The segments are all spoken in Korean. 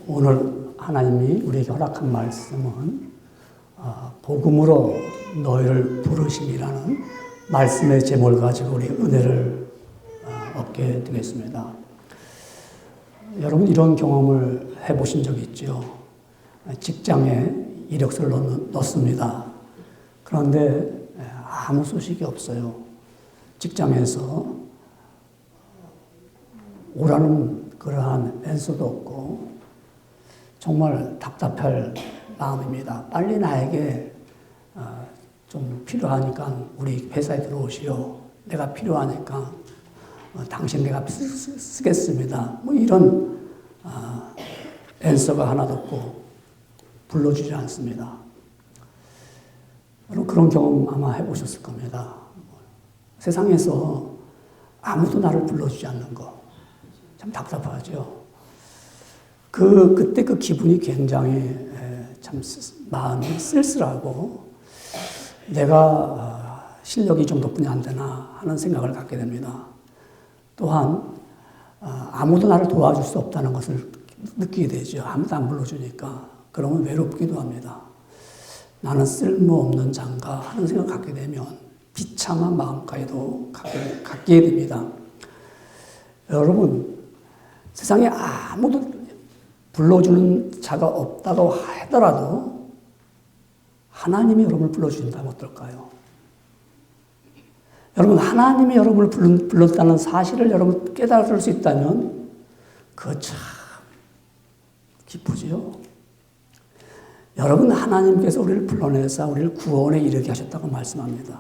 오늘 하나님이 우리에게 허락한 말씀은 복음으로 너희를 부르심이라는 말씀의 제목을 가지고 우리 은혜를 얻게 되겠습니다. 여러분 이런 경험을 해보신 적 있죠? 직장에 이력서를 넣습니다. 그런데 아무 소식이 없어요. 직장에서 오라는 그러한 앤서도 없고 정말 답답할 마음입니다. 빨리 나에게 좀 필요하니까 우리 회사에 들어오시오. 내가 필요하니까 당신 내가 쓰겠습니다. 뭐 이런 앤서가 하나도 없고 불러주지 않습니다. 여러분 그런 경험 아마 해보셨을 겁니다. 세상에서 아무도 나를 불러주지 않는 거 참 답답하죠. 그때 그 기분이 굉장히 참 마음이 쓸쓸하고 내가 실력이 이 정도뿐이 안 되나 하는 생각을 갖게 됩니다. 또한 아무도 나를 도와줄 수 없다는 것을 느끼게 되죠. 아무도 안 불러주니까. 그러면 외롭기도 합니다. 나는 쓸모없는 자인가 하는 생각을 갖게 되면 비참한 마음까지도 갖게 됩니다. 여러분 세상에 아무도 불러주는 자가 없다고 하더라도 하나님이 여러분을 불러주신다면 어떨까요? 여러분 하나님이 여러분을 불렀다는 사실을 여러분 깨달을 수 있다면 그거 참 기쁘지요. 여러분 하나님께서 우리를 불러내사 우리를 구원에 이르게 하셨다고 말씀합니다.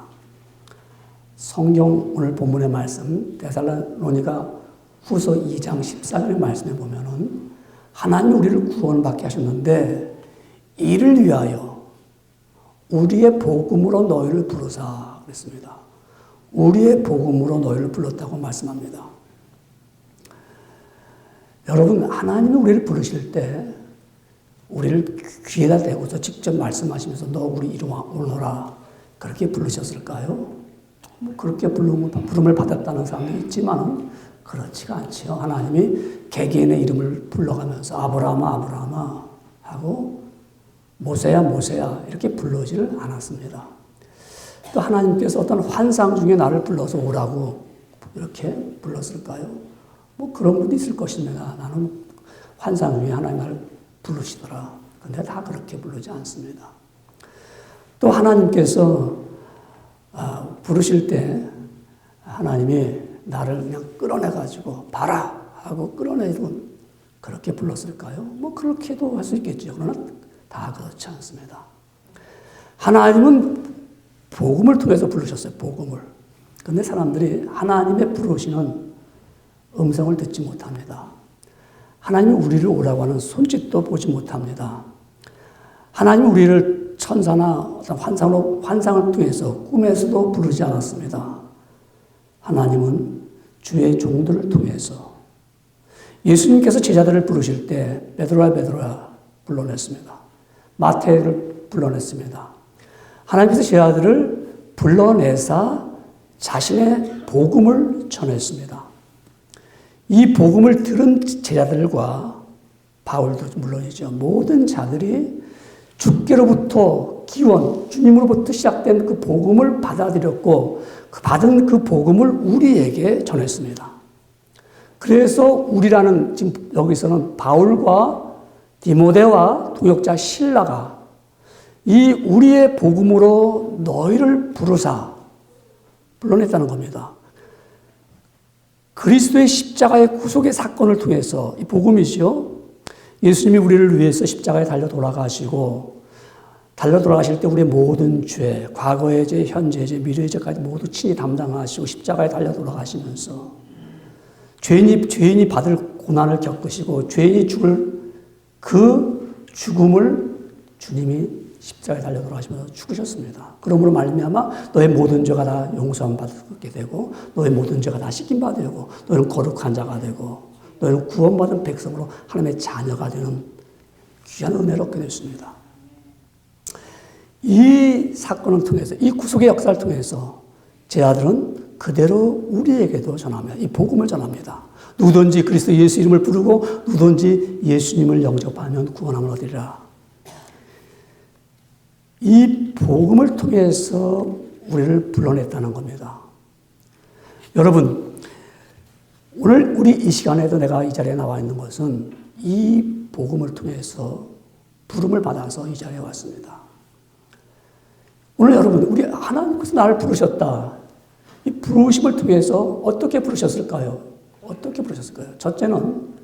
성경 오늘 본문의 말씀 데살로니가 후서 2장 14절의 말씀에 보면은 하나님이 우리를 구원받게 하셨는데 이를 위하여 우리의 복음으로 너희를 부르사 그랬습니다. 우리의 복음으로 너희를 불렀다고 말씀합니다. 여러분 하나님이 우리를 부르실 때 우리를 귀에다 대고서 직접 말씀하시면서 너 우리 이리 오너라 그렇게 부르셨을까요? 뭐 그렇게 부름을 받았다는 사람도 있지만은 그렇지가 않지요. 하나님이 개개인의 이름을 불러가면서 아브라함아 아브라함아 하고 모세야 모세야 이렇게 불러지를 않았습니다. 또 하나님께서 어떤 환상 중에 나를 불러서 오라고 이렇게 불렀을까요? 뭐 그런 분도 있을 것입니다. 나는 환상 중에 하나님 나를 부르시더라. 근데 다 그렇게 부르지 않습니다. 또 하나님께서 부르실 때 하나님이 나를 그냥 끌어내가지고 봐라 하고 끌어내면 그렇게 불렀을까요? 뭐 그렇게도 할 수 있겠죠. 그러나 다 그렇지 않습니다. 하나님은 복음을 통해서 부르셨어요. 복음을. 그런데 사람들이 하나님의 부르시는 음성을 듣지 못합니다. 하나님이 우리를 오라고 하는 손짓도 보지 못합니다. 하나님이 우리를 천사나 어떤 환상을 통해서 꿈에서도 부르지 않았습니다. 하나님은 주의 종들을 통해서 예수님께서 제자들을 부르실 때 베드로야 베드로야 불러냈습니다. 마태를 불러냈습니다. 하나님께서 제자들을 불러내사 자신의 복음을 전했습니다. 이 복음을 들은 제자들과 바울도 물론이죠. 모든 자들이 주께로부터 기원, 주님으로부터 시작된 그 복음을 받아들였고 받은 그 복음을 우리에게 전했습니다. 그래서 우리라는 지금 여기서는 바울과 디모데와 동역자 실라가 이 우리의 복음으로 너희를 부르사 불러냈다는 겁니다. 그리스도의 십자가의 구속의 사건을 통해서 이 복음이죠. 예수님이 우리를 위해서 십자가에 달려 돌아가시고 달려 돌아가실 때 우리의 모든 죄, 과거의 죄, 현재의 죄, 미래의 죄까지 모두 친히 담당하시고 십자가에 달려 돌아가시면서 죄인이 받을 고난을 겪으시고 죄인이 죽을 그 죽음을 주님이 십자가에 달려 돌아가시면서 죽으셨습니다. 그러므로 말미암아 너의 모든 죄가 다 용서받게 되고 너의 모든 죄가 다 씻김받게 되고 너는 거룩한 자가 되고 너는 구원받은 백성으로 하나님의 자녀가 되는 귀한 은혜를 얻게 됐습니다. 이 사건을 통해서 이 구속의 역사를 통해서 제자들은 그대로 우리에게도 전합니다. 이 복음을 전합니다. 누구든지 그리스도 예수 이름을 부르고 누구든지 예수님을 영접하면 구원함을 얻으리라. 이 복음을 통해서 우리를 불러냈다는 겁니다. 여러분, 오늘 우리 이 시간에도 내가 이 자리에 나와 있는 것은 이 복음을 통해서 부름을 받아서 이 자리에 왔습니다. 오늘 여러분, 우리 하나님께서 나를 부르셨다. 이 부르심을 통해서 어떻게 부르셨을까요? 어떻게 부르셨을까요? 첫째는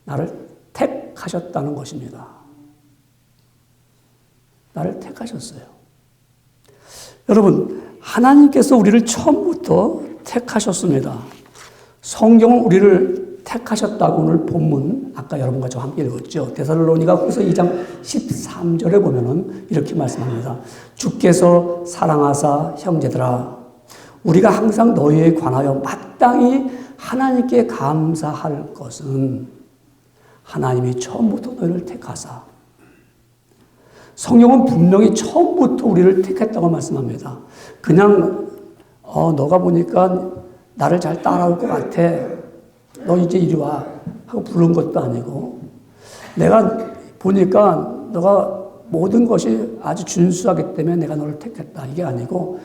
나를 택하셨다는 것입니다. 나를 택하셨어요. 여러분, 하나님께서 우리를 처음부터 택하셨습니다. 성경은 우리를 택하셨다고 오늘 본문 아까 여러분과 저와 함께 읽었죠. 데살로니가후서 2장 13절에 보면은 이렇게 말씀합니다. 주께서 사랑하사 형제들아 우리가 항상 너희에 관하여 마땅히 하나님께 감사할 것은 하나님이 처음부터 너희를 택하사 성경은 분명히 처음부터 우리를 택했다고 말씀합니다. 그냥 너가 보니까 나를 잘 따라올 것 같아. 너 이제 이리 와 하고 부른 것도 아니고 내가 보니까 너가 모든 것이 아주 준수하기 때문에 내가 너를 택했다. 이게 아니고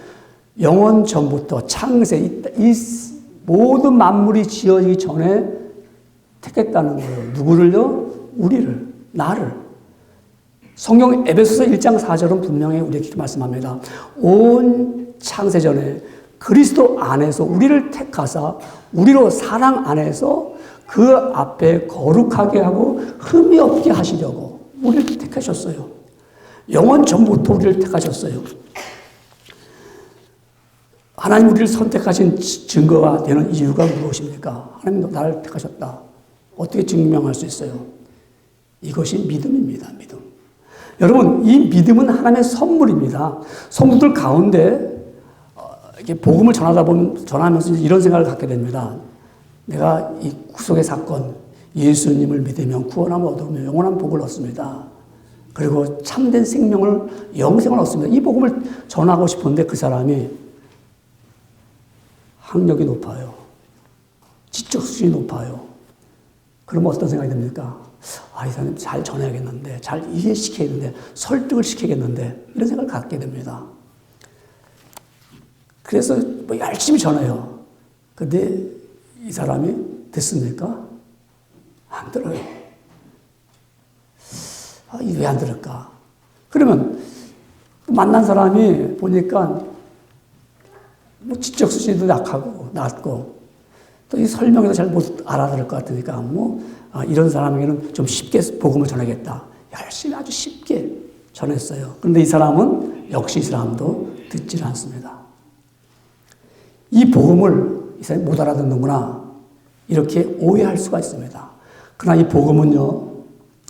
영원 전부터 창세 이 모든 만물이 지어지기 전에 택했다는 거예요. 누구를요? 우리를, 나를. 성경 에베소서 1장 4절은 분명히 우리에게 말씀합니다. 온 창세전에 그리스도 안에서 우리를 택하사 우리로 사랑 안에서 그 앞에 거룩하게 하고 흠이 없게 하시려고 우리를 택하셨어요. 영원 전부터 우리를 택하셨어요. 하나님 우리를 선택하신 증거가 되는 이유가 무엇입니까? 하나님 나를 택하셨다. 어떻게 증명할 수 있어요? 이것이 믿음입니다. 믿음. 여러분, 이 믿음은 하나님의 선물입니다. 성도들 가운데 이렇게 복음을 전하면서 이런 생각을 갖게 됩니다. 내가 이 구속의 사건, 예수님을 믿으면 구원함을 얻으며 영원한 복을 얻습니다. 그리고 참된 생명을, 영생을 얻습니다. 이 복음을 전하고 싶은데 그 사람이 학력이 높아요. 지적 수준이 높아요. 그러면 어떤 생각이 듭니까? 이 사람 잘 전해야겠는데, 잘 이해시켜야겠는데, 설득을 시켜야겠는데, 이런 생각을 갖게 됩니다. 그래서 열심히 전해요. 근데 이 사람이 듣습니까? 안 들어요. 왜 안 들을까? 그러면 만난 사람이 보니까 지적 수준도 낮고 또 이 설명에도 잘 못 알아들을 것 같으니까 이런 사람에게는 좀 쉽게 복음을 전하겠다. 열심히 아주 쉽게 전했어요. 그런데 이 사람은 역시 이 사람도 듣질 않습니다. 이 복음을 이 사람이 못 알아듣는구나 이렇게 오해할 수가 있습니다. 그러나 이 복음은요,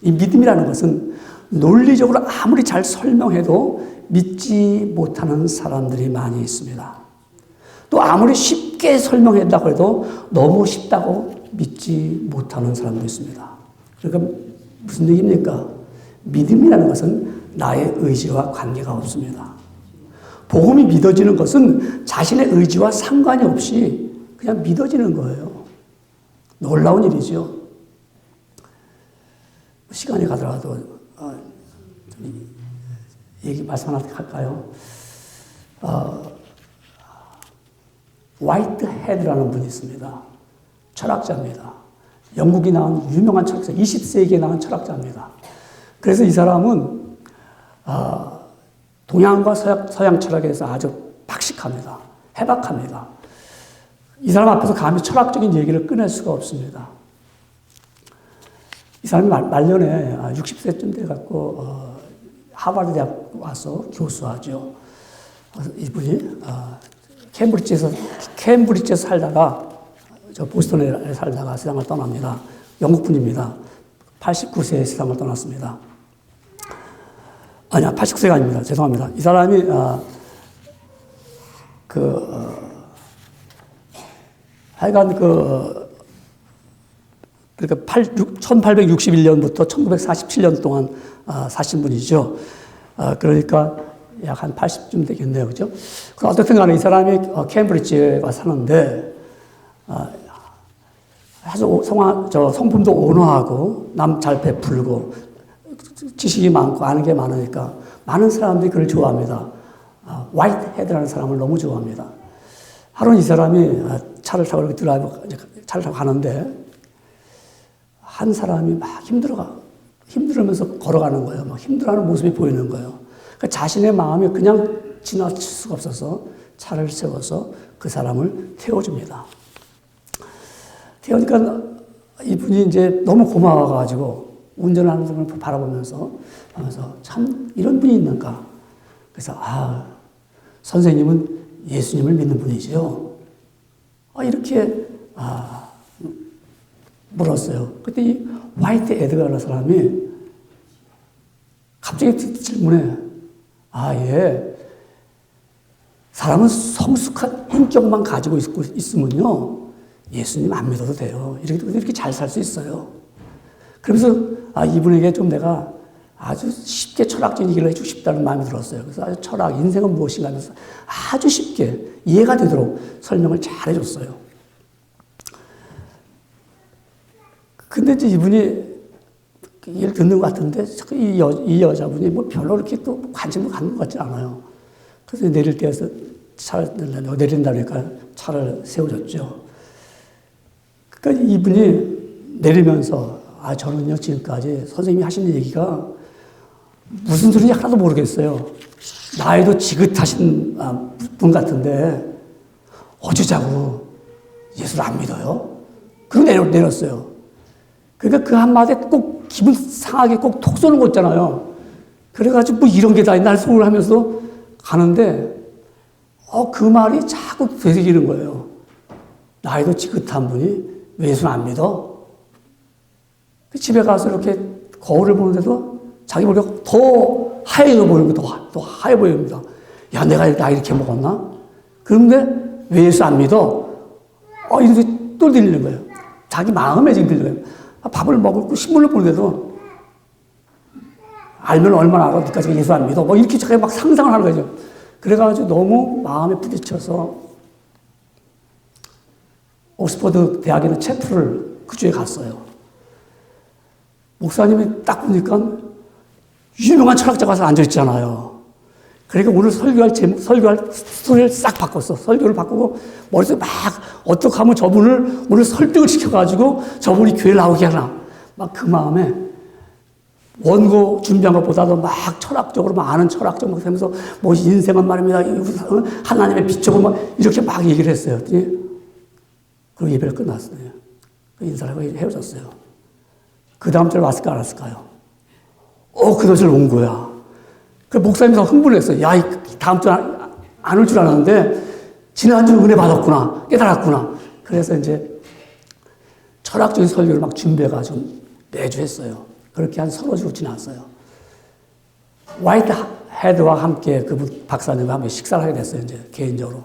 이 믿음이라는 것은 논리적으로 아무리 잘 설명해도 믿지 못하는 사람들이 많이 있습니다. 또 아무리 쉽게 설명했다고 해도 너무 쉽다고 믿지 못하는 사람도 있습니다. 그러니까 무슨 얘기입니까? 믿음이라는 것은 나의 의지와 관계가 없습니다. 복음이 믿어지는 것은 자신의 의지와 상관이 없이 그냥 믿어지는 거예요. 놀라운 일이죠. 시간이 가더라도 얘기 말씀 하나 할까요? 화이트 헤드라는 분이 있습니다. 철학자입니다. 영국이 나온 유명한 철학자, 20세기에 나온 철학자입니다. 그래서 이 사람은 동양과 서양 철학에서 아주 박식합니다. 해박합니다. 이 사람 앞에서 감히 철학적인 얘기를 꺼낼 수가 없습니다. 이 사람이 말년에 60세쯤 돼갖고 하버드 대학 와서 교수하죠. 이분이 캠브리지에서 살다가 보스턴에 살다가 세상을 떠납니다. 영국 분입니다. 89세에 세상을 떠났습니다. 아니야, 89세가 아닙니다. 죄송합니다. 이 사람이 하여간 그러니까 1861년부터 1947년 동안 사신 분이죠. 그러니까 약 한 80쯤 되겠네요. 그죠? 그 어떻든 간에 이 사람이 케임브리지에 가 사는데, 아주 성품도 온화하고, 남 잘 베풀고, 지식이 많고, 아는 게 많으니까, 많은 사람들이 그를 좋아합니다. 화이트 헤드라는 사람을 너무 좋아합니다. 하루는 이 사람이 차를 타고 이렇게 차를 타고 가는데, 한 사람이 막 힘들으면서 걸어가는 거예요. 막 힘들어하는 모습이 보이는 거예요. 그러니까 자신의 마음이 그냥 지나칠 수가 없어서 차를 세워서 그 사람을 태워줍니다. 태우니까 이분이 이제 너무 고마워가지고 운전하는 분을 바라보면서 참 이런 분이 있는가. 그래서 선생님은 예수님을 믿는 분이지요. 이렇게 물었어요. 그때 이 화이트 에드가라는 사람이 갑자기 질문해. 예. 사람은 성숙한 인격만 가지고 있으면요. 예수님 안 믿어도 돼요. 이렇게 잘 살 수 있어요. 그러면서 이분에게 좀 내가 아주 쉽게 철학적인 얘기를 해주고 싶다는 마음이 들었어요. 그래서 아주 인생은 무엇인가 하면서 아주 쉽게 이해가 되도록 설명을 잘 해줬어요. 근데 이제 이분이 얘기를 듣는 것 같은데 이 여자분이 뭐 별로 이렇게 또 관심을 갖는 것 같지 않아요. 그래서 내릴 때에서 내린다니까 차를 세워줬죠. 그러니까 이분이 내리면서 저는요 지금까지 선생님이 하시는 얘기가 무슨 소리인지 하나도 모르겠어요. 나이도 지긋하신 분 같은데 어쩌자고 예수를 안 믿어요? 그러고 내렸어요. 그러니까 그 한마디에 꼭 기분 상하게 꼭 톡 쏘는 거 있잖아요. 그래가지고 뭐 이런 게 다 있나 생각을 하면서 가는데 그 말이 자꾸 되새기는 거예요. 나이도 지긋한 분이 왜 예수는 안 믿어? 집에 가서 이렇게 거울을 보는데도 자기 머리가 더 하얘져 보이고 더 하얘 보입니다. 야, 내가 나이 이렇게 먹었나? 그런데 왜 예수 안 믿어? 이렇게 또 들리는 거예요. 자기 마음에 지금 들리는 거예요. 밥을 먹고 신문을 보는데도 알면 얼마나 알아? 니까지 예수 안 믿어? 이렇게 자기가 막 상상을 하는 거죠. 그래가지고 너무 마음에 부딪혀서 옥스퍼드 대학에 있는 채플을 그 주에 갔어요. 목사님이 딱 보니까 유명한 철학자가 와서 앉아있잖아요. 그러니까 오늘 설교할 스토리를 싹 바꿨어. 설교를 바꾸고 머릿속에 막 어떻게 하면 저분을 오늘 설득을 시켜가지고 저분이 교회 나오게 하나. 막 그 마음에 원고 준비한 것보다도 막 철학적으로 많은 철학적으로 하면서 뭐 인생은 말입니다. 하나님의 빛적으로 막 이렇게 막 얘기를 했어요. 그 예배를 끝났어요. 그 인사를 하고 헤어졌어요. 그 다음 주에 왔을까 안 왔을까요? 그 도시를 온 거야. 그 목사님이 더 흥분했어요. 야, 다음 주에 안 올 줄 알았는데 지난주 은혜 받았구나. 깨달았구나. 그래서 이제 철학적인 설교를 막 준비해가지고 매주 했어요. 그렇게 한 서너 주 지났어요. 화이트 헤드와 함께 그분 박사님과 함께 식사를 하게 됐어요. 이제 개인적으로.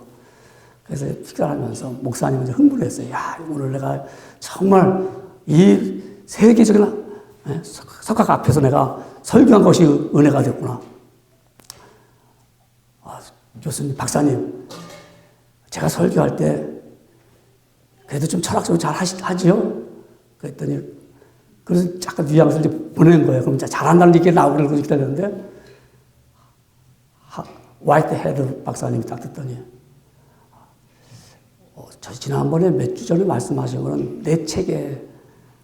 그래서 식사를 하면서 목사님은 이제 흥분했어요. 야, 오늘 내가 정말 이 세계적인 석학 앞에서 내가 설교한 것이 은혜가 됐구나. 교수님, 박사님, 제가 설교할 때 그래도 좀 철학적으로 잘 하지요? 그랬더니 그래서 잠깐 뉘앙스를 이제 보내는 거예요. 그럼 잘한다는 얘기가 나오고 그러고 기다렸는데 화이트 헤드 박사님이 딱 듣더니 저 지난번에 몇 주 전에 말씀하신 거는 내 책에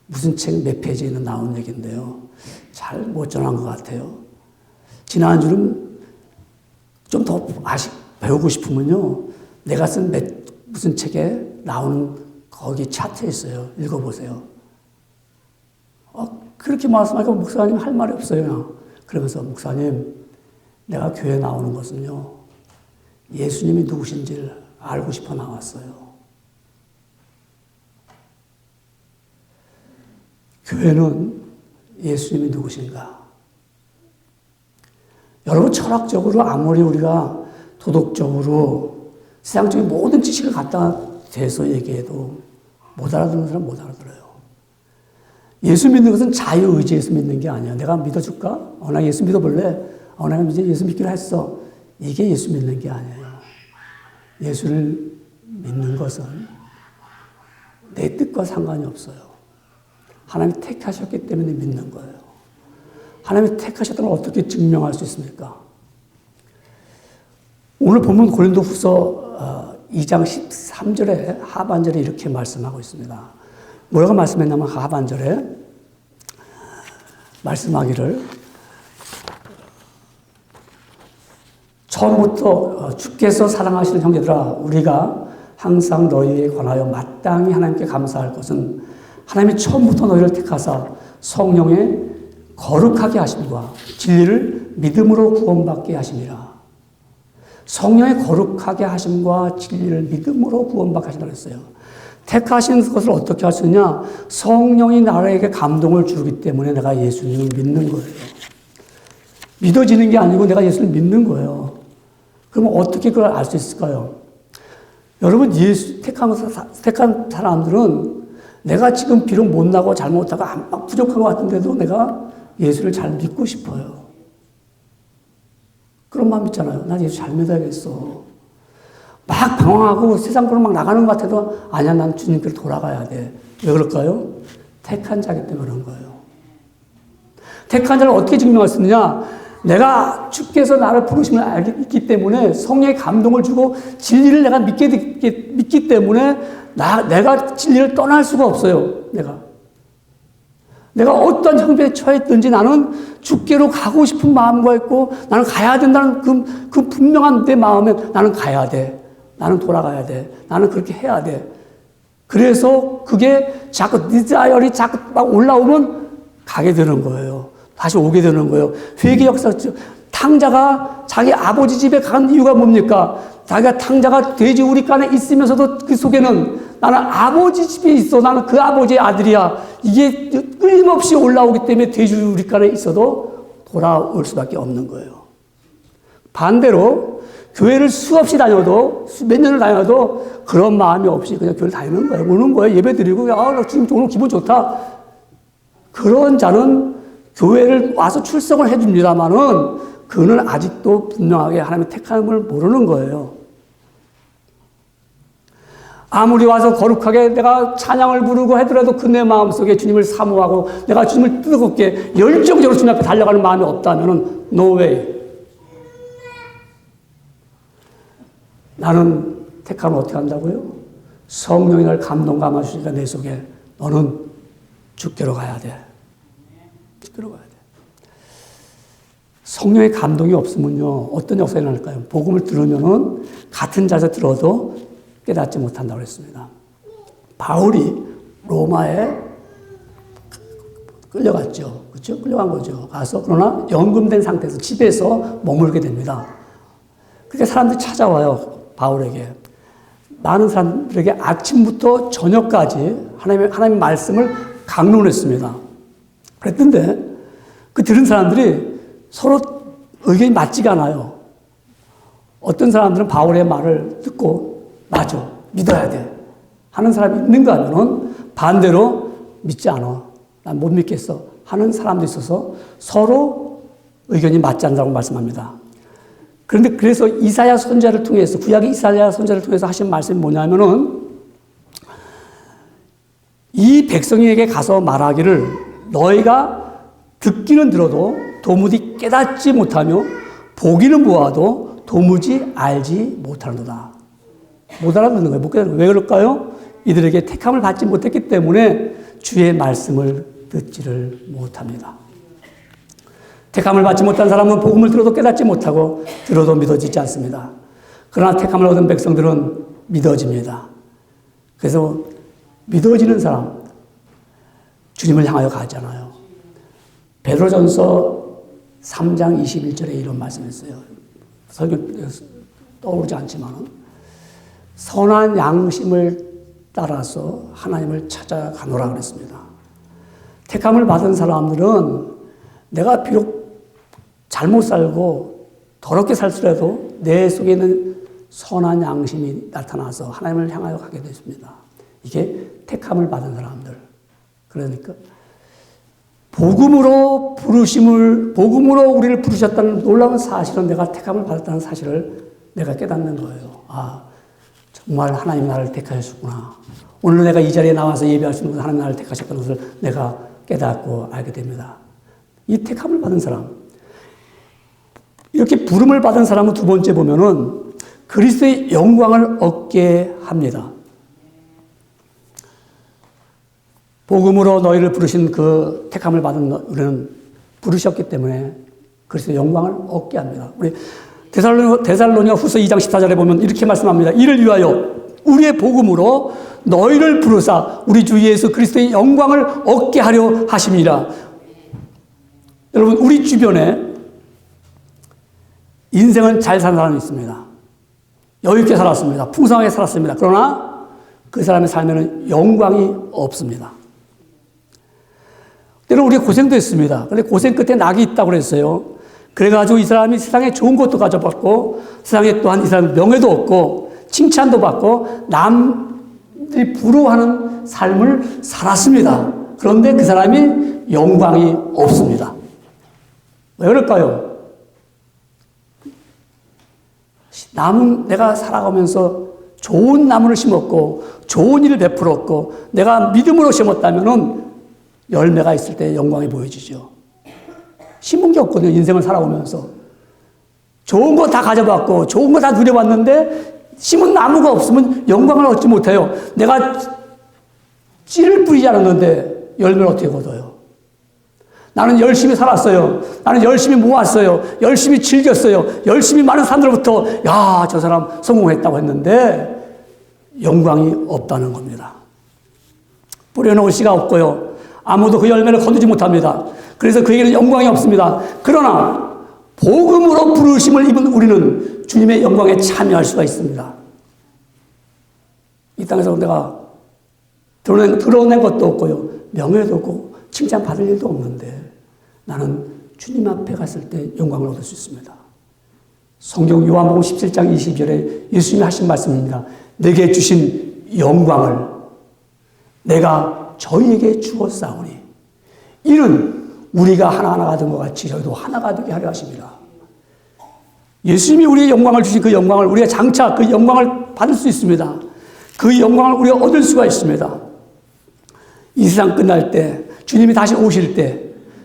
무슨 책 몇 페이지에는 나온 얘기인데요. 잘 못 전한 것 같아요. 지난주는 좀 더 배우고 싶으면요. 내가 쓴 무슨 책에 나오는 거기 차트에 있어요. 읽어보세요. 그렇게 말씀하니까 목사님 할 말이 없어요. 그냥. 그러면서 목사님, 내가 교회에 나오는 것은요. 예수님이 누구신지를 알고 싶어 나왔어요. 교회는 예수님이 누구신가? 여러분 철학적으로 아무리 우리가 도덕적으로 세상적인 모든 지식을 갖다 대서 얘기해도 못 알아듣는 사람 못 알아들어요. 예수 믿는 것은 자유의지에서 믿는 게 아니야. 내가 믿어줄까? 나 예수 믿어볼래? 내가 이제 예수 믿기로 했어. 이게 예수 믿는 게 아니에요. 예수를 믿는 것은 내 뜻과 상관이 없어요. 하나님이 택하셨기 때문에 믿는 거예요. 하나님이 택하셨다는 걸 어떻게 증명할 수 있습니까? 오늘 보면 고린도후서 2장 13절에 하반절에 이렇게 말씀하고 있습니다. 뭐라고 말씀했냐면 하반절에 말씀하기를 처음부터 주께서 사랑하시는 형제들아 우리가 항상 너희에 관하여 마땅히 하나님께 감사할 것은 하나님이 처음부터 너희를 택하사 성령의 거룩하게 하심과 진리를 믿음으로 구원받게 하심이라. 성령의 거룩하게 하심과 진리를 믿음으로 구원받게 하신다 그랬어요. 택하신 것을 어떻게 할 수 있냐? 성령이 나에게 감동을 주기 때문에 내가 예수님을 믿는 거예요. 믿어지는 게 아니고 내가 예수를 믿는 거예요. 그럼 어떻게 그걸 알 수 있을까요? 여러분, 예수 택한 사람들은 내가 지금 비록 못나고 잘못하고 막 부족한 것 같은데도 내가 예수를 잘 믿고 싶어요. 그런 마음 있잖아요. 난 예수 잘 믿어야겠어. 막 방황하고 세상으로 막 나가는 것 같아도 아니야, 난 주님께로 돌아가야 돼. 왜 그럴까요? 택한 자기 때문에 그런 거예요. 택한 자를 어떻게 증명할 수 있느냐? 내가 주께서 나를 부르심을 알기 때문에 성령의 감동을 주고 진리를 내가 믿기 때문에 내가 진리를 떠날 수가 없어요. 내가 어떤 형편에 처했든지 나는 주께로 가고 싶은 마음과 있고 나는 가야 된다는 그 분명한 내 마음에 나는 가야 돼. 나는 돌아가야 돼. 나는 그렇게 해야 돼. 그래서 그게 자꾸 디자이어리 자꾸 막 올라오면 가게 되는 거예요. 다시 오게 되는 거예요. 회개 역사, 탕자가 자기 아버지 집에 간 이유가 뭡니까? 자기가 탕자가 돼지 우리간에 있으면서도 그 속에는 나는 아버지 집에 있어. 나는 그 아버지의 아들이야. 이게 끊임없이 올라오기 때문에 돼지 우리간에 있어도 돌아올 수밖에 없는 거예요. 반대로 교회를 수없이 다녀도 몇 년을 다녀도 그런 마음이 없이 그냥 교회를 다니는 거예요. 오는 거예요. 예배 드리고 나 지금 오늘 기분 좋다. 그런 자는 교회를 와서 출석을 해줍니다만은 그는 아직도 분명하게 하나님의 택함을 모르는 거예요. 아무리 와서 거룩하게 내가 찬양을 부르고 하더라도 그 내 마음속에 주님을 사모하고 내가 주님을 뜨겁게 열정적으로 주님 앞에 달려가는 마음이 없다면은 no way. 나는 택함을 어떻게 한다고요? 성령이 날 감동 감아주시니까 내 속에 너는 주께로 가야 돼. 주께로 가야 돼. 성령의 감동이 없으면요, 어떤 역사가 일어날까요? 복음을 들으면은 같은 자세 들어도 깨닫지 못한다고 했습니다. 바울이 로마에 끌려갔죠. 그렇죠? 끌려간 거죠. 가서 그러나 연금된 상태에서 집에서 머물게 됩니다. 그러니까 사람들이 찾아와요. 바울에게. 많은 사람들에게 아침부터 저녁까지 하나님의 말씀을 강론했습니다. 그랬는데 그 들은 사람들이 서로 의견이 맞지가 않아요. 어떤 사람들은 바울의 말을 듣고 맞아, 믿어야 돼 하는 사람이 있는가 하면은 반대로 믿지 않아, 난 못 믿겠어 하는 사람도 있어서 서로 의견이 맞지 않는다고 말씀합니다. 그런데 그래서 이사야 선지자를 통해서, 구약의 이사야 선지자를 통해서 하신 말씀이 뭐냐면은 이 백성에게 가서 말하기를 너희가 듣기는 들어도 도무지 깨닫지 못하며 보기는 보아도 도무지 알지 못하는도다. 못 알아듣는 거예요. 못 깨닫는 거예요. 왜 그럴까요? 이들에게 택함을 받지 못했기 때문에 주의 말씀을 듣지를 못합니다. 택함을 받지 못한 사람은 복음을 들어도 깨닫지 못하고 들어도 믿어지지 않습니다. 그러나 택함을 얻은 백성들은 믿어집니다. 그래서 믿어지는 사람, 주님을 향하여 가잖아요. 베드로전서 3장 21절에 이런 말씀을 했어요. 설교 떠오르지 않지만 선한 양심을 따라서 하나님을 찾아가노라 그랬습니다. 택함을 받은 사람들은 내가 비록 잘못 살고 더럽게 살더라도 내 속에 있는 선한 양심이 나타나서 하나님을 향하여 가게 됐습니다. 이게 택함을 받은 사람들. 그러니까 복음으로 우리를 부르셨다는 놀라운 사실은 내가 택함을 받았다는 사실을 내가 깨닫는 거예요. 아, 정말 하나님 나를 택하셨구나. 오늘 내가 이 자리에 나와서 예배할 수 있는 것은 하나님 나를 택하셨다는 것을 내가 깨닫고 알게 됩니다. 이 택함을 받은 사람, 이렇게 부름을 받은 사람은 두 번째 보면은 그리스도의 영광을 얻게 합니다. 복음으로 너희를 부르신 그 택함을 받은 우리는 부르셨기 때문에 그리스도의 영광을 얻게 합니다. 우리 데살로니가 후서 2장 14절에 보면 이렇게 말씀합니다. 이를 위하여 우리의 복음으로 너희를 부르사 우리 주 예수 그리스도의 영광을 얻게 하려 하심이라. 여러분, 우리 주변에 인생은 잘 사는 사람이 있습니다. 여유 있게 살았습니다. 풍성하게 살았습니다. 그러나 그 사람의 삶에는 영광이 없습니다. 때로 우리가 고생도 했습니다. 그런데 고생 끝에 낙이 있다고 그랬어요. 그래가지고 이 사람이 세상에 좋은 것도 가져봤고, 세상에 또한 이 사람 명예도 얻고, 칭찬도 받고, 남들이 부러워하는 삶을 살았습니다. 그런데 그 사람이 영광이 없습니다. 왜 그럴까요? 내가 살아가면서 좋은 나무를 심었고, 좋은 일을 베풀었고, 내가 믿음으로 심었다면은 열매가 있을 때 영광이 보여지죠. 심은 게 없거든요. 인생을 살아오면서. 좋은 거 다 가져봤고 좋은 거 다 누려봤는데 심은 나무가 없으면 영광을 얻지 못해요. 내가 씨를 뿌리지 않았는데 열매를 어떻게 거둬요? 나는 열심히 살았어요. 나는 열심히 모았어요. 열심히 즐겼어요. 열심히 많은 사람들로부터 야, 저 사람 성공했다고 했는데 영광이 없다는 겁니다. 뿌려놓을 씨가 없고요. 아무도 그 열매를 거두지 못합니다. 그래서 그에게는 영광이 없습니다. 그러나 복음으로 부르심을 입은 우리는 주님의 영광에 참여할 수가 있습니다. 이 땅에서 내가 드러낸 것도 없고요. 명예도 없고 칭찬받을 일도 없는데 나는 주님 앞에 갔을 때 영광을 얻을 수 있습니다. 성경 요한복음 17장 20절에 예수님이 하신 말씀입니다. 내게 주신 영광을 내가 저희에게 주었사오니 이는 우리가 하나하나가 된 것 같이 저희도 하나가 되게 하려 하십니다. 예수님이 우리의 영광을 주신 그 영광을 우리가 장차 그 영광을 받을 수 있습니다. 그 영광을 우리가 얻을 수가 있습니다. 이 세상 끝날 때 주님이 다시 오실 때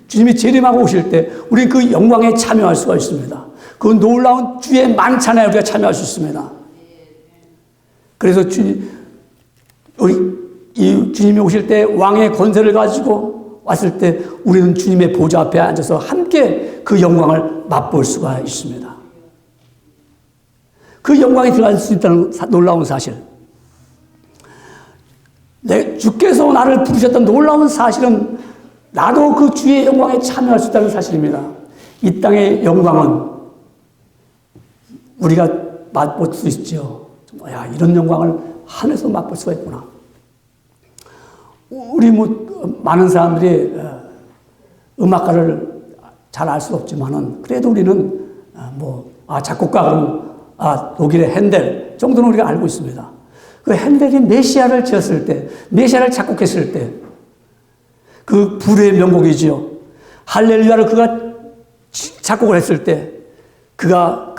주님이 재림하고 오실 때 우리 그 영광에 참여할 수가 있습니다. 그 놀라운 주의 만찬에 우리가 참여할 수 있습니다. 그래서 주님이 오실 때 왕의 권세를 가지고 왔을 때 우리는 주님의 보좌 앞에 앉아서 함께 그 영광을 맛볼 수가 있습니다. 그 영광에 들어갈 수 있다는 놀라운 사실. 주께서 나를 부르셨던 놀라운 사실은 나도 그 주의 영광에 참여할 수 있다는 사실입니다. 이 땅의 영광은 우리가 맛볼 수 있죠. 야, 이런 영광을 하늘에서 맛볼 수가 있구나. 우리 많은 사람들이 음악가를 잘 알 수 없지만은 그래도 우리는 작곡가 그러면 독일의 핸델 정도는 우리가 알고 있습니다. 그 핸델이 메시아를 지었을 때, 메시아를 작곡했을 때, 그 불후의 명곡이지요. 할렐루야를 그가 작곡을 했을 때, 그가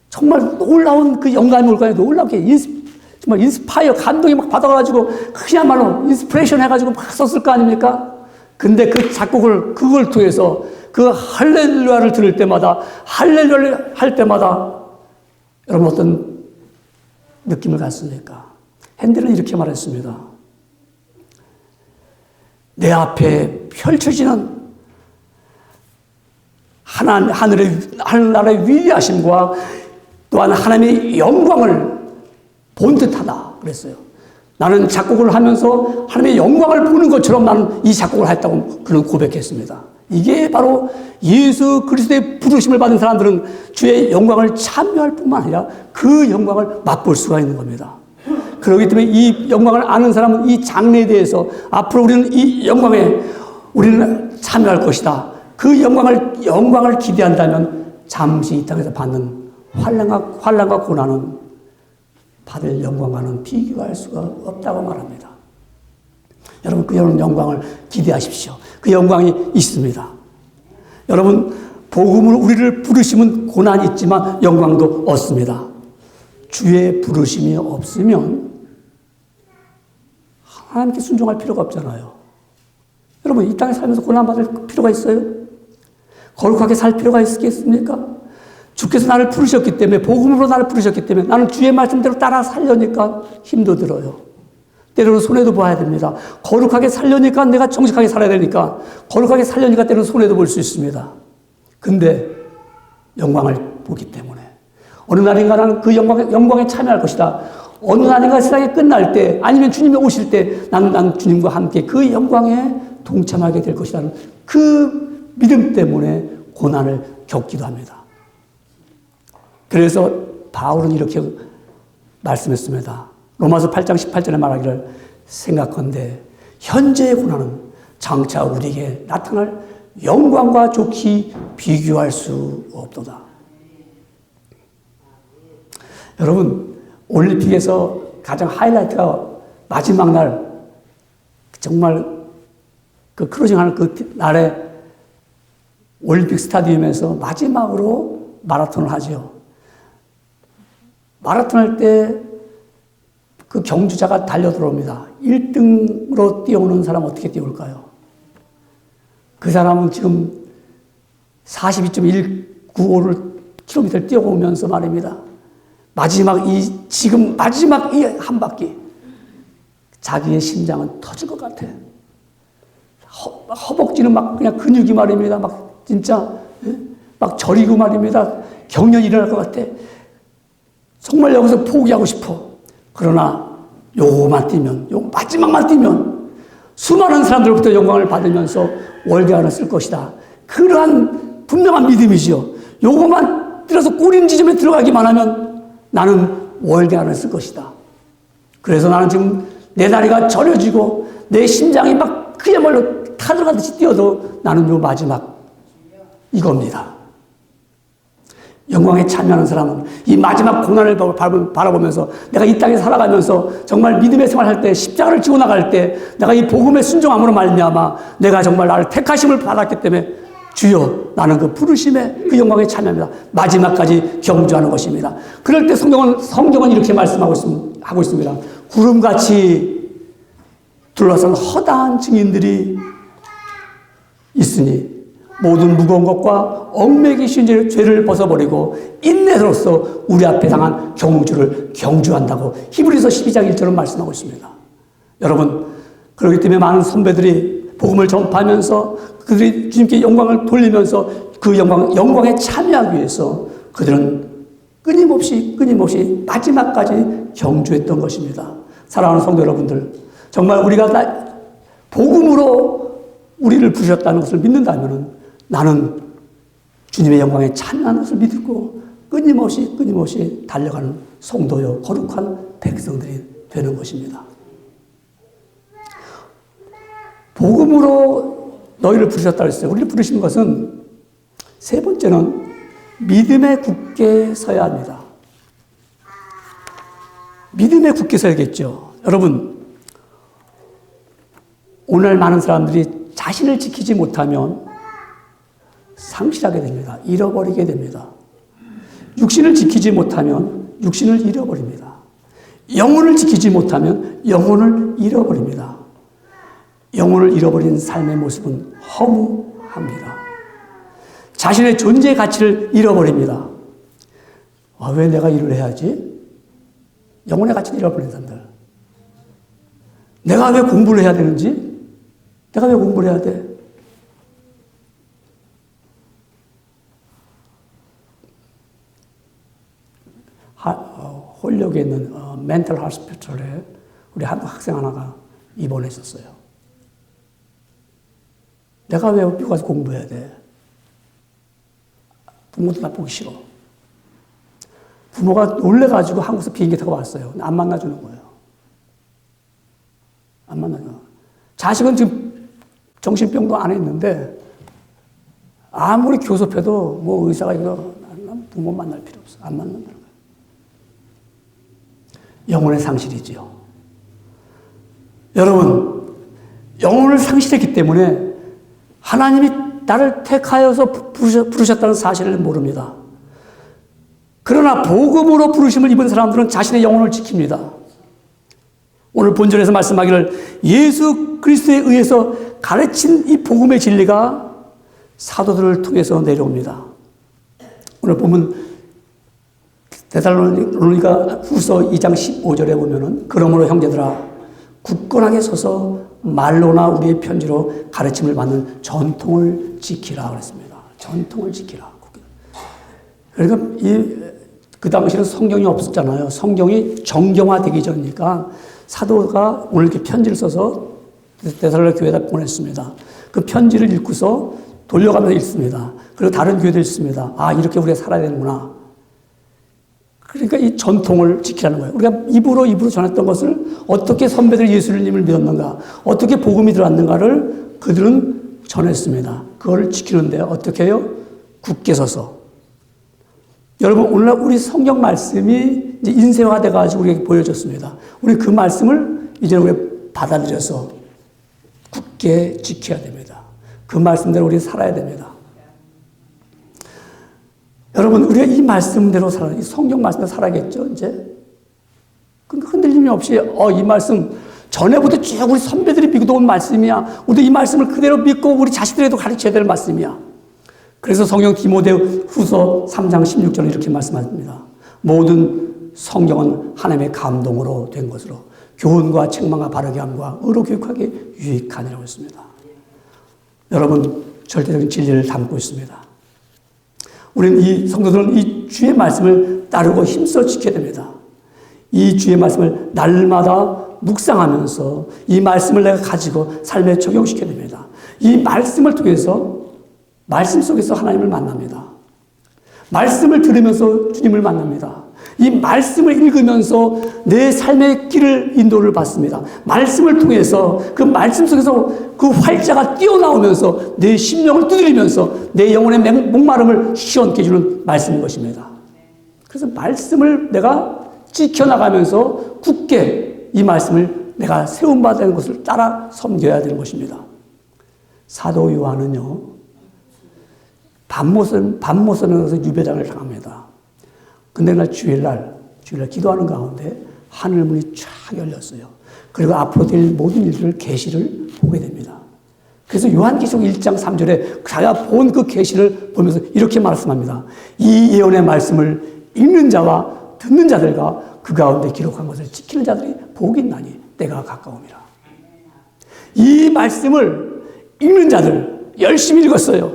정말 놀라운 그 영감이 올 거예요. 놀랍게 정말 인스파이어, 감동이 막 받아가지고, 그야말로 인스피레이션 해가지고 막 썼을 거 아닙니까? 근데 그 작곡을, 그걸 통해서 그 할렐루야를 들을 때마다, 할렐루야를 할 때마다, 여러분 어떤 느낌을 갖습니까? 핸델은 이렇게 말했습니다. 내 앞에 펼쳐지는 하늘나라의 위대하심과 또한 하나님의 영광을 본 듯하다 그랬어요. 나는 작곡을 하면서 하나님의 영광을 보는 것처럼 나는 이 작곡을 했다고 그는 고백했습니다. 이게 바로 예수 그리스도의 부르심을 받은 사람들은 주의 영광을 참여할 뿐만 아니라 그 영광을 맛볼 수가 있는 겁니다. 그렇기 때문에 이 영광을 아는 사람은 이 장래에 대해서 앞으로 우리는 이 영광에 우리는 참여할 것이다. 그 영광을 기대한다면 잠시 이 땅에서 받는 환난과 고난은 받을 영광과는 비교할 수가 없다고 말합니다. 여러분, 그 영광을 기대하십시오. 그 영광이 있습니다. 여러분, 복음으로 우리를 부르시면 고난이 있지만 영광도 얻습니다. 주의 부르심이 없으면 하나님께 순종할 필요가 없잖아요. 여러분, 이 땅에 살면서 고난받을 필요가 있어요? 거룩하게 살 필요가 있겠습니까? 주께서 나를 부르셨기 때문에, 복음으로 나를 부르셨기 때문에 나는 주의 말씀대로 따라 살려니까 힘도 들어요. 때로는 손해도 봐야 됩니다. 거룩하게 살려니까 내가 정직하게 살아야 되니까, 거룩하게 살려니까 때로는 손해도 볼 수 있습니다. 근데 영광을 보기 때문에 어느 날인가 나는 그 영광에 참여할 것이다. 어느 날인가 세상이 끝날 때, 아니면 주님이 오실 때 나는 주님과 함께 그 영광에 동참하게 될 것이라는 그 믿음 때문에 고난을 겪기도 합니다. 그래서 바울은 이렇게 말씀했습니다. 로마서 8장 18절에 말하기를, 생각컨대 현재의 고난은 장차 우리에게 나타날 영광과 좋게 비교할 수 없도다. 여러분, 올림픽에서 가장 하이라이트가 마지막 날, 정말 그 크루징하는 그 날에 올림픽 스타디움에서 마지막으로 마라톤을 하죠. 마라톤 할 때 그 경주자가 달려 들어옵니다. 1등으로 뛰어오는 사람 어떻게 뛰어올까요? 그 사람은 지금 42.195km를 뛰어오면서 말입니다. 마지막 이 한 바퀴, 자기의 심장은 터질 것 같아. 허벅지는 막 그냥 근육이 말입니다. 막 진짜 막 저리고 말입니다. 경련이 일어날 것 같아. 정말 여기서 포기하고 싶어. 그러나 요거만 뛰면, 요 마지막만 뛰면 수많은 사람들로부터 영광을 받으면서 월계관을 쓸 것이다. 그러한 분명한 믿음이지요. 요거만 뛰어서 꼬린 지점에 들어가기만 하면 나는 월계관을 쓸 것이다. 그래서 나는 지금 내 다리가 저려지고 내 심장이 막 그야말로 타들어가듯이 뛰어도 나는 요 마지막 이겁니다. 영광에 참여하는 사람은 이 마지막 고난을 바라보면서, 내가 이 땅에 살아가면서 정말 믿음의 생활할 때, 십자가를 지고 나갈 때 내가 이 복음에 순종함으로 말미암아 내가 정말 나를 택하심을 받았기 때문에 주여, 나는 그 부르심의 그 영광에 참여합니다. 마지막까지 경주하는 것입니다. 그럴 때 성경은 이렇게 말씀하고 있습니다. 구름같이 둘러싼 허다한 증인들이 있으니 모든 무거운 것과 얽매기 쉬운 죄를 벗어버리고 인내로써 우리 앞에 당한 경주를 경주한다고 히브리서 12장 1절은 말씀하고 있습니다. 여러분, 그렇기 때문에 많은 선배들이 복음을 전파하면서 그들이 주님께 영광을 돌리면서 그 영광에 참여하기 위해서 그들은 끊임없이 마지막까지 경주했던 것입니다. 사랑하는 성도 여러분들, 정말 우리가 다 복음으로 우리를 부르셨다는 것을 믿는다면 나는 주님의 영광에 참여하는 것을 믿고 끊임없이 달려가는 성도요, 거룩한 백성들이 되는 것입니다. 복음으로 너희를 부르셨다고 했어요. 우리를 부르신 것은 세 번째는 믿음에 굳게 서야 합니다. 믿음에 굳게 서야겠죠. 여러분, 오늘 많은 사람들이 자신을 지키지 못하면 상실하게 됩니다. 잃어버리게 됩니다. 육신을 지키지 못하면 육신을 잃어버립니다. 영혼을 지키지 못하면 영혼을 잃어버립니다. 영혼을 잃어버린 삶의 모습은 허무합니다. 자신의 존재 가치를 잃어버립니다. 왜 내가 일을 해야지? 영혼의 가치를 잃어버린 사람들. 내가 왜 공부를 해야 되는지? 내가 왜 공부를 해야 돼? 홀역에 있는 멘탈 하스피털에 우리 한 학생 하나가 입원했었어요. 내가 왜 여기 가서 공부해야 돼? 부모도 나 보기 싫어. 부모가 놀래가지고 한국에서 비행기 타고 왔어요. 안 만나주는 거예요. 안 만나주는 거예요. 자식은 지금 정신병도 안 했는데 아무리 교섭해도 뭐 의사가 이거 부모 만날 필요 없어. 안 만난다는 거예요. 영혼의 상실이지요. 여러분, 영혼을 상실했기 때문에 하나님이 나를 택하여서 부르셨다는 사실을 모릅니다. 그러나 복음으로 부르심을 입은 사람들은 자신의 영혼을 지킵니다. 오늘 본절에서 말씀하기를 예수 그리스도에 의해서 가르친 이 복음의 진리가 사도들을 통해서 내려옵니다. 오늘 보면 데살로니가 후서 2장 15절에 보면은 그러므로 형제들아 굳건하게 서서 말로나 우리의 편지로 가르침을 받는 전통을 지키라 그랬습니다. 전통을 지키라. 그러니까 그 당시에는 성경이 없었잖아요. 성경이 정경화되기 전이니까 사도가 오늘 이렇게 편지를 써서 데살로니가 교회에다 보냈습니다. 그 편지를 읽고서 돌려가면서 읽습니다. 그리고 다른 교회도 읽습니다. 아, 이렇게 우리가 살아야 되는구나. 그러니까 이 전통을 지키라는 거예요. 우리가 입으로 전했던 것을 어떻게 선배들 예수님을 믿었는가, 어떻게 복음이 들어왔는가를 그들은 전했습니다. 그걸 지키는데 어떻게 해요? 굳게 서서. 여러분, 오늘날 우리 성경 말씀이 이제 인쇄화돼가지고 우리에게 보여졌습니다. 우리 그 말씀을 이제 우리 받아들여서 굳게 지켜야 됩니다. 그 말씀대로 우리 살아야 됩니다. 여러분, 우리가 이 말씀대로 이 성경 말씀대로 살아야겠죠, 이제? 그러니까 흔들림이 없이, 이 말씀, 전에부터 쭉 우리 선배들이 믿고 온 말씀이야. 우리도 이 말씀을 그대로 믿고 우리 자식들에도 가르쳐야 될 말씀이야. 그래서 성경 디모데 후서 3장 16절은 이렇게 말씀합니다. 모든 성경은 하나님의 감동으로 된 것으로 교훈과 책망과 바르게 함과 의로 교육하기에 유익하니라고 했습니다. 여러분, 절대적인 진리를 담고 있습니다. 우리는 이 성도들은 이 주의 말씀을 따르고 힘써 지켜야 됩니다. 이 주의 말씀을 날마다 묵상하면서 이 말씀을 내가 가지고 삶에 적용시켜야 됩니다. 이 말씀을 통해서 말씀 속에서 하나님을 만납니다. 말씀을 들으면서 주님을 만납니다. 이 말씀을 읽으면서 내 삶의 길을 인도를 받습니다. 말씀을 통해서 그 말씀 속에서 그 활자가 뛰어나오면서 내 심령을 두드리면서 내 영혼의 목마름을 시원케 해주는 말씀인 것입니다. 그래서 말씀을 내가 지켜나가면서 굳게 이 말씀을 내가 세움받는 것을 따라 섬겨야 되는 것입니다. 사도 요한은요, 밥 못 쓰면서 유배당을 당합니다. 근데 날 주일날 기도하는 가운데 하늘문이 쫙 열렸어요. 그리고 앞으로 될 모든 일들을 계시를 보게 됩니다. 그래서 요한계시록 1장 3절에 자기가 본 그 계시를 보면서 이렇게 말씀합니다. 이 예언의 말씀을 읽는 자와 듣는 자들과 그 가운데 기록한 것을 지키는 자들이 복이 있나니 때가 가까움이라. 이 말씀을 읽는 자들 열심히 읽었어요.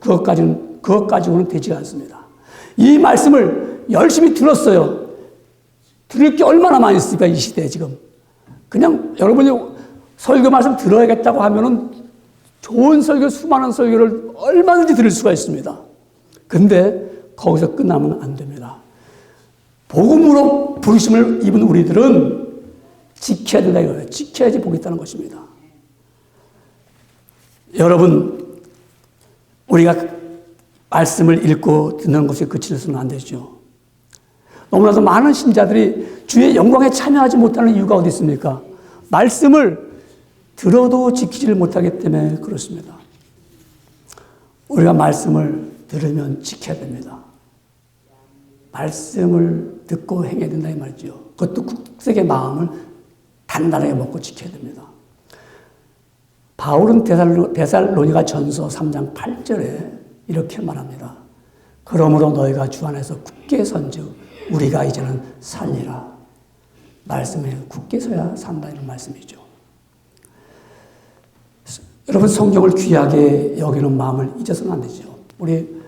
그것 가지고는 되지 않습니다. 이 말씀을 열심히 들었어요. 들을 게 얼마나 많이 있습니까, 이 시대에 지금. 그냥 여러분이 설교 말씀 들어야겠다고 하면은 좋은 설교, 수많은 설교를 얼마든지 들을 수가 있습니다. 근데 거기서 끝나면 안 됩니다. 복음으로 부르심을 입은 우리들은 지켜야 된다 이거예요. 지켜야지 복이 있다는 것입니다. 여러분, 우리가 말씀을 읽고 듣는 것에 그치서는 안 되죠. 너무나도 많은 신자들이 주의 영광에 참여하지 못하는 이유가 어디 있습니까? 말씀을 들어도 지키지를 못하기 때문에 그렇습니다. 우리가 말씀을 들으면 지켜야 됩니다. 말씀을 듣고 행해야 된다 이 말이죠. 그것도 굳세게 마음을 단단하게 먹고 지켜야 됩니다. 바울은 데살로니가 전서 3장 8절에 이렇게 말합니다. 그러므로 너희가 주 안에서 굳게 선즉 우리가 이제는 살리라. 말씀에 굳게 서야 산다 이런 말씀이죠. 여러분, 성경을 귀하게 여기는 마음을 잊어서는 안 되죠. 우리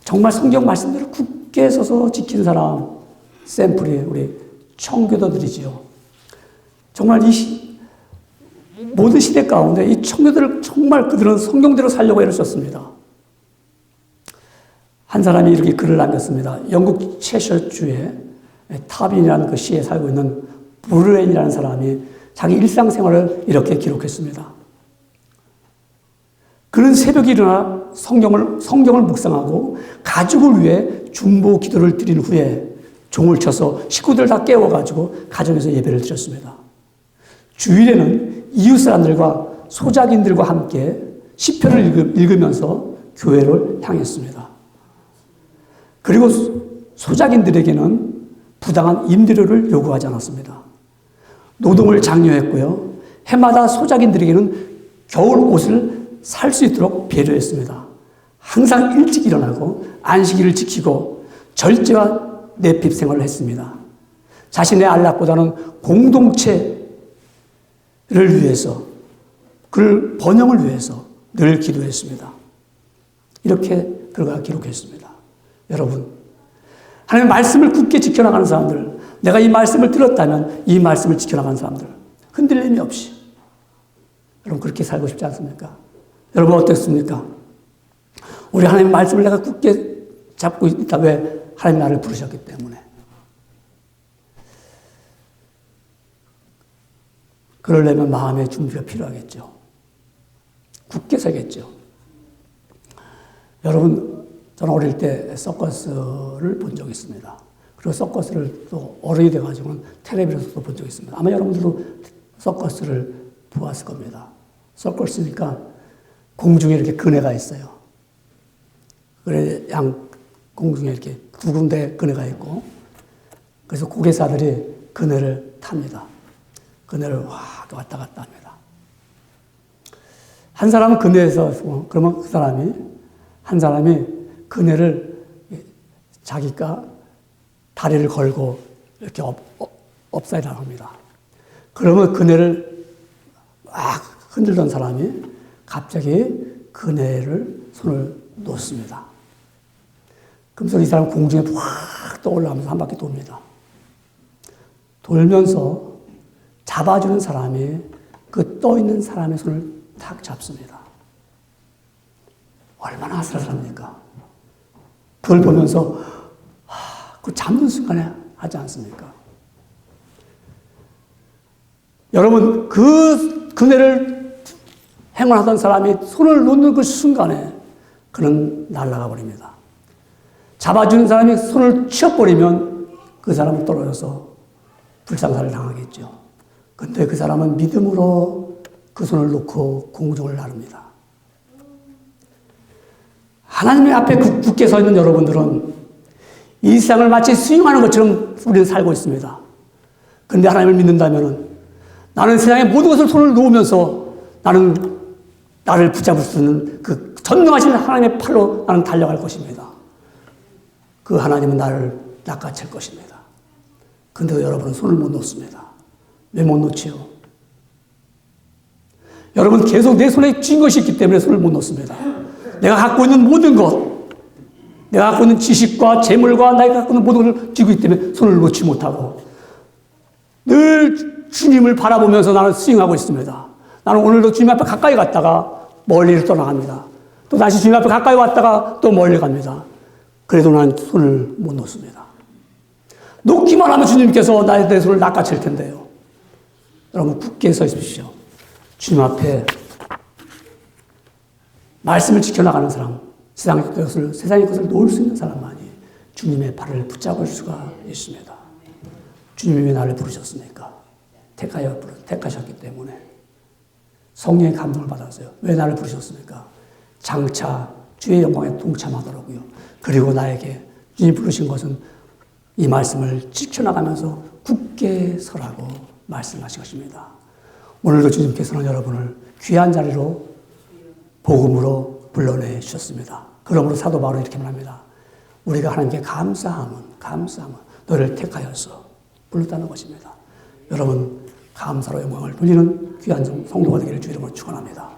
정말 성경 말씀대로 굳게 서서 지키는 사람 샘플이 우리 청교도들이지요. 정말 모든 시대 가운데 이 청교도를 정말 그들은 성경대로 살려고 애를 썼습니다. 한 사람이 이렇게 글을 남겼습니다. 영국 채셔주의 타빈이라는 그 시에 살고 있는 브루엔이라는 사람이 자기 일상생활을 이렇게 기록했습니다. 그는 새벽에 일어나 성경을 묵상하고 가족을 위해 중보 기도를 드린 후에 종을 쳐서 식구들 다 깨워가지고 가정에서 예배를 드렸습니다. 주일에는 이웃 사람들과 소작인들과 함께 시편을 읽으면서 교회를 향했습니다. 그리고 소작인들에게는 부당한 임대료를 요구하지 않았습니다. 노동을 장려했고요. 해마다 소작인들에게는 겨울 옷을 살 수 있도록 배려했습니다. 항상 일찍 일어나고 안식일을 지키고 절제와 내핍 생활을 했습니다. 자신의 안락보다는 공동체를 위해서, 그 번영을 위해서 늘 기도했습니다. 이렇게 그가 기록했습니다. 여러분, 하나님의 말씀을 굳게 지켜나가는 사람들, 내가 이 말씀을 들었다면 이 말씀을 지켜나가는 사람들, 흔들림이 없이, 여러분 그렇게 살고 싶지 않습니까? 여러분 어떻습니까? 우리 하나님의 말씀을 내가 굳게 잡고 있다. 왜? 하나님 나를 부르셨기 때문에. 그러려면 마음의 준비가 필요하겠죠. 굳게 서겠죠. 여러분, 저는 어릴 때 서커스를 본 적이 있습니다. 그리고 서커스를 또 어른이 돼가지고는 텔레비전에서도 본 적이 있습니다. 아마 여러분들도 서커스를 보았을 겁니다. 서커스니까 공중에 이렇게 그네가 있어요. 그래, 양 공중에 이렇게 두 군데 그네가 있고, 그래서 고개사들이 그네를 탑니다. 그네를 왔다 갔다 합니다. 한 사람은 그네에서, 그러면 그 사람이, 한 사람이 그네를 자기가 다리를 걸고 이렇게 업사이드 합니다. 그러면 그네를 막 흔들던 사람이 갑자기 그네를 손을 놓습니다. 그러면서 이 사람 공중에 확 떠올라가면서 한 바퀴 돕니다. 돌면서 잡아주는 사람이 그 떠있는 사람의 손을 탁 잡습니다. 얼마나 아슬아슬합니까? 그걸 보면서 그 잡는 순간에 하지 않습니까? 여러분, 그 그네를 행운하던 사람이 손을 놓는 그 순간에 그는 날아가 버립니다. 잡아주는 사람이 손을 치워버리면 그 사람은 떨어져서 불상사를 당하겠죠. 근데 그 사람은 믿음으로 그 손을 놓고 공중을 나릅니다. 하나님의 앞에 굳게 서 있는 여러분들은 이 세상을 마치 스윙하는 것처럼 우리는 살고 있습니다. 그런데 하나님을 믿는다면 나는 세상의 모든 것을 손을 놓으면서 나는 나를 붙잡을 수 있는 그 전능하신 하나님의 팔로 나는 달려갈 것입니다. 그 하나님은 나를 낚아챌 것입니다. 그런데 여러분은 손을 못 놓습니다. 왜 못 놓지요? 여러분 계속 내 손에 쥔 것이 있기 때문에 손을 못 놓습니다. 내가 갖고 있는 모든 것, 내가 갖고 있는 지식과 재물과 내가 갖고 있는 모든 것을 쥐고 있기 때문에 손을 놓지 못하고 늘 주님을 바라보면서 나는 스윙하고 있습니다. 나는 오늘도 주님 앞에 가까이 갔다가 멀리를 떠나갑니다. 또 다시 주님 앞에 가까이 왔다가 또 멀리 갑니다. 그래도 나는 손을 못 놓습니다. 놓기만 하면 주님께서 내 손을 낚아챌 텐데요. 여러분 굳게 서 있으십시오. 주님 앞에 말씀을 지켜나가는 사람, 세상의 것을 놓을 수 있는 사람만이 주님의 발을 붙잡을 수가 있습니다. 주님이 왜 나를 부르셨습니까? 택하셨기 때문에. 성령의 감동을 받았어요. 왜 나를 부르셨습니까? 장차 주의 영광에 동참하더라고요. 그리고 나에게 주님 부르신 것은 이 말씀을 지켜나가면서 굳게 서라고 말씀하신 것입니다. 오늘도 주님께서는 여러분을 귀한 자리로 복음으로 불러내 주셨습니다. 그러므로 사도 바울은 이렇게 말합니다. 우리가 하나님께 감사함은 너를 택하여서 불렀다는 것입니다. 여러분 감사로 영광을 돌리는 귀한 성도가 되기를 주 이름으로 축원합니다.